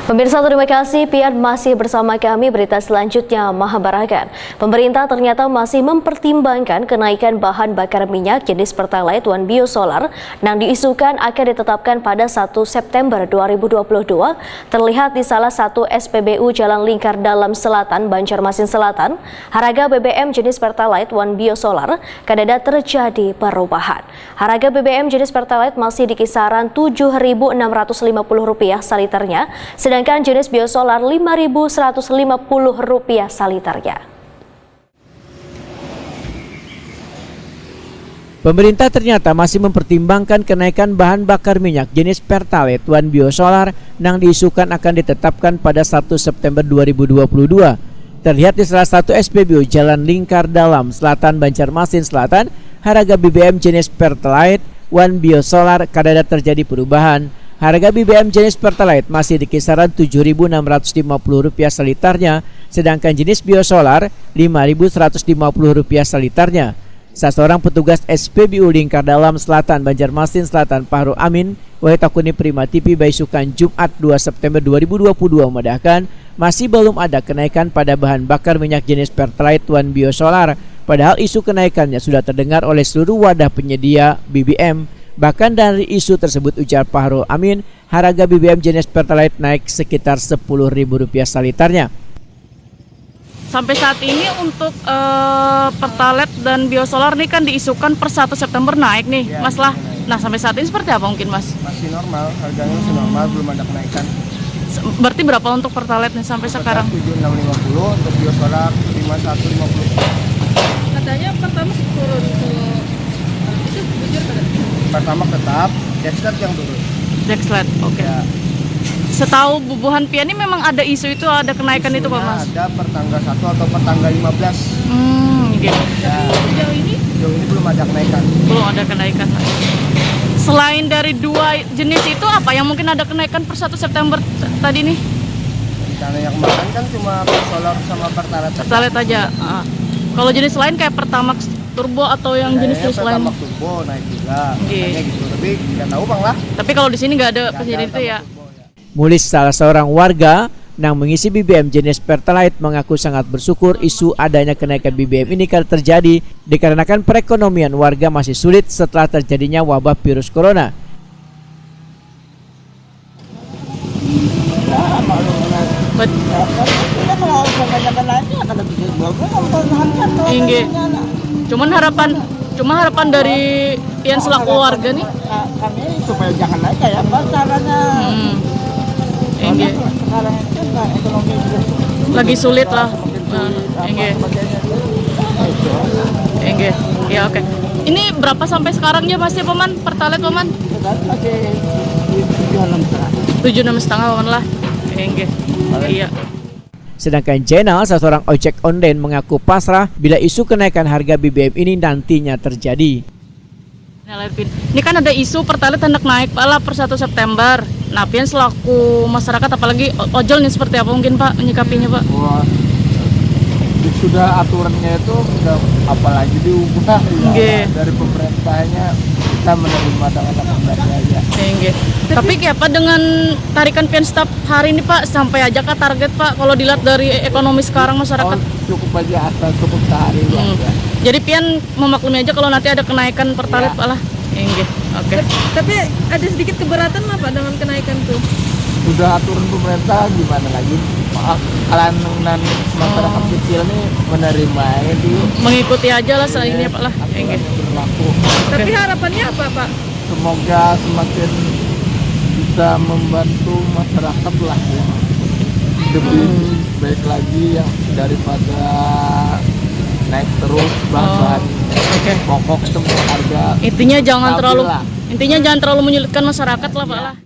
Pemirsa, terima kasih Pian masih bersama kami. Berita selanjutnya Mahabarakan. Pemerintah ternyata masih mempertimbangkan kenaikan bahan bakar minyak jenis Pertalite One Biosolar yang diisukan akan ditetapkan pada 1 September 2022. Terlihat di salah satu SPBU Jalan Lingkar Dalam Selatan, Banjarmasin Selatan, harga BBM jenis Pertalite One Biosolar kadada terjadi perubahan. Harga BBM jenis Pertalite masih di kisaran Rp7.650 saliternya, sedangkan jenis biosolar Rp5.150 saliternya. Pemerintah ternyata masih mempertimbangkan kenaikan bahan bakar minyak jenis Pertalite One Biosolar yang diisukan akan ditetapkan pada 1 September 2022. Terlihat di salah satu SPBU Jalan Lingkar Dalam Selatan, Banjarmasin Selatan, harga BBM jenis Pertalite One Biosolar kadada terjadi perubahan. Harga BBM jenis Pertalite masih di kisaran Rp7.650 saliternya, sedangkan jenis biosolar Rp5.150 saliternya. Salah seorang petugas SPBU Lingkar Dalam Selatan, Banjarmasin Selatan, Fahru Amin, Wahitakuni Prima TV Baisukan Jumat 2 September 2022 memedahkan masih belum ada kenaikan pada bahan bakar minyak jenis Pertalite One Biosolar. Padahal isu kenaikannya sudah terdengar oleh seluruh wadah penyedia BBM. Bahkan dari isu tersebut, ujar Fahru Amin, harga BBM jenis Pertalite naik sekitar Rp10.000 saliternya. Sampai saat ini untuk Pertalite dan biosolar ini kan diisukan per 1 September naik nih, ya, Mas lah. Nah, sampai saat ini seperti apa mungkin, Mas? Masih normal, harganya masih normal, belum ada kenaikan. Berarti berapa untuk Pertalite nih sampai sekarang? Rp7.650, untuk biosolar Rp5.150. Katanya pertama turun, itu jujur kan? Pertama tetap, Dexlet yang turun. Dexlet, oke. Ya. Setahu bubuhan Pian ini memang ada isu itu, ada kenaikan itu Pak Mas? Ada per tanggal 1 atau per tanggal 15. Gitu. Ya. Sejauh ini belum ada kenaikan. Belum ada kenaikan. Selain dari dua jenis itu, apa yang mungkin ada kenaikan per 1 September tadi nih? Karena yang kemarin kan cuma Solar sama Pertalite. Pertalite aja. Kalau jenis lain kayak Pertamax Turbo atau yang jenis-jenis lain? Pertamax Turbo naik juga. Gitu. Tapi nggak tahu Bang lah. Tapi kalau di sini nggak ada kejadian itu ya? Mulis, salah seorang warga yang mengisi BBM jenis Pertalite, mengaku sangat bersyukur isu adanya kenaikan BBM ini terjadi dikarenakan perekonomian warga masih sulit setelah terjadinya wabah virus corona. Cuma harapan dari Pian selaku warga nih. Kami supaya jangan naik ya Pak caranya. Sekarang itu ekonomi lagi sulit lah. Ya oke. Ini berapa sampai sekarang ya Mas ya Paman? Pertalite Paman? Masih 7,5 Paman lah. Iya. Sedangkan Jenal, salah seorang ojek online, mengaku pasrah bila isu kenaikan harga BBM ini nantinya terjadi. Ini kan ada isu Pertalite hendak naik Pak lah per 1 September. Nah, Pian selaku masyarakat apalagi ojol nih seperti apa mungkin Pak menyikapinya Pak? Wah, sudah aturannya itu sudah apalagi diubah ya, dari pemerintahnya kita menerima dengan baik aja. Tapi kayak apa dengan tarikan Pian setiap hari ini Pak, sampai aja ke target Pak kalau dilihat dari ekonomi sekarang masyarakat? Cukup aja asal cukup sehari ya. Jadi Pian memaklumi aja kalau nanti ada kenaikan Pertalite Pak lah. Oke. Tapi ada sedikit keberatan lah Pak dengan kenaikan tuh. Sudah aturan pemerintah, gimana lagi? Kalian masyarakat kecil nih menerima itu. Mengikuti aja lah ini Pak lah. Tapi harapannya apa Pak? Semoga semakin bisa membantu masyarakat lah ya. Lebih baik lagi yang daripada naik terus bahan pokok semua harga. Intinya jangan terlalu menyulitkan masyarakat lah Pak lah.